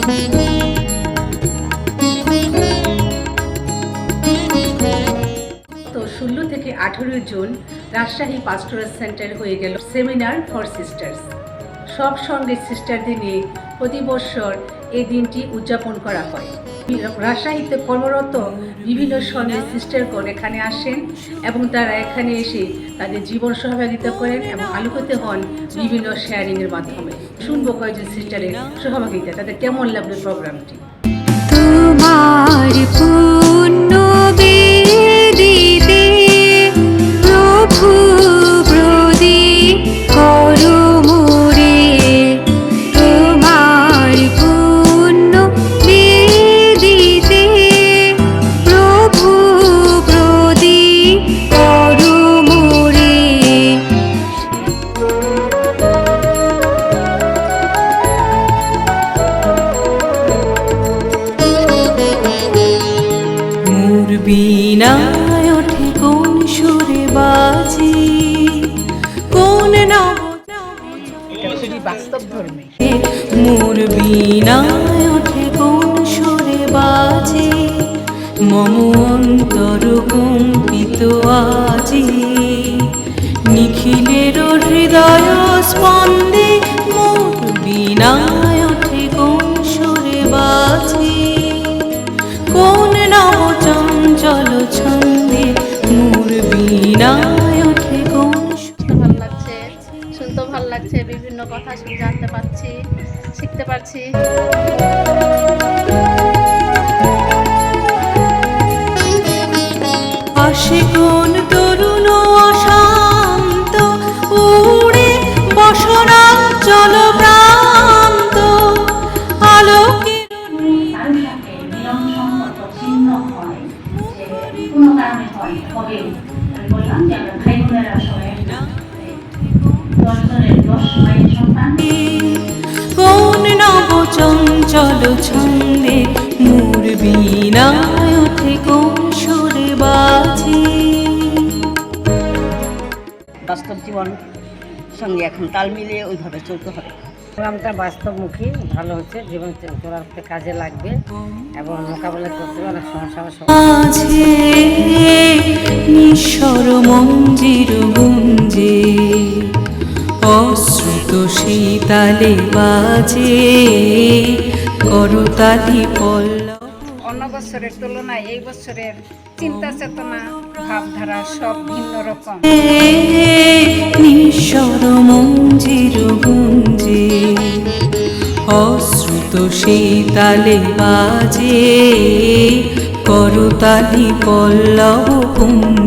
তো 16 থেকে 18 June Rajshahi পাস্টোরাল centre হয়ে গেল সেমিনার ফর সিস্টার্স। সব সঙ্গে সিস্টারদের নিয়ে প্রতি বছর এই দিনটি উদযাপন করা হয়। রাজশাহীতে কর্মরত বিভিন্ন সঙ্গে সিস্টারগণ এখানে আসেন এবং তারা এখানে এসে তাদের জীবন সহযোগিতা করেন এবং আলোকিত হন বিভিন্ন শেয়ারিংয়ের মাধ্যমে। শুনবো কয়েকজন সিস্টারের সহযোগিতা, তাদের কেমন লাগলো প্রোগ্রামটি। তোমার পূর্ণ বেদিতে প্রভু প্রদীপ করো মোরে, তোমার পূর্ণ বেদিতে প্রভু প্রদীপ করো মোরে। বীণায় ওঠে কোন সুরে বাজে, কোন মোর বীণায় ওঠে কোন সুরে বাজে, মম অন্তর কম্পিত আজি, নিখিলের হৃদয় স্পন্দে মোর বীণায় ওঠে কোন সুরে বাজে, কোন নব চঞ্চল ছন্দে মোর বীণায় ওঠে কোন। ভালো লাগছে, শুনতেও ভালো লাগছে, বিভিন্ন কথা জানতে পারছি, শিখতে পারছি। আসে কোন তরুণ অশান্ত উড়ে বসনা চল প্রান্ত, আলোকে কোন নব চঞ্চল ছন্দে মোর বীণায় ওঠে কোন সুরে বাজে। বাস্তব জীবন সঙ্গে এখন তাল মিলিয়ে ওইভাবে চলতে হবে। প্রোগ্রামটা বাস্তবমুখী ভালো হচ্ছে, জীবন চলাতে কাজে লাগবে এবং মোকাবিলা করতে অনেক সমস্যা মাঝে নিঃস্বর মঞ্জির গুঞ্জে, অশ্রুত শীতালে বাজে করতালি পল্লব। অন্য বছরের তুলনায় এই বছরের চিন্তা চেতনা ভাবধারা সব ভিন্ন রকম। নিঃস্বর মঞ্জির গুঞ্জে, অশ্রুত শীতালে বাজে করতালি পল্লব কুঞ্জে।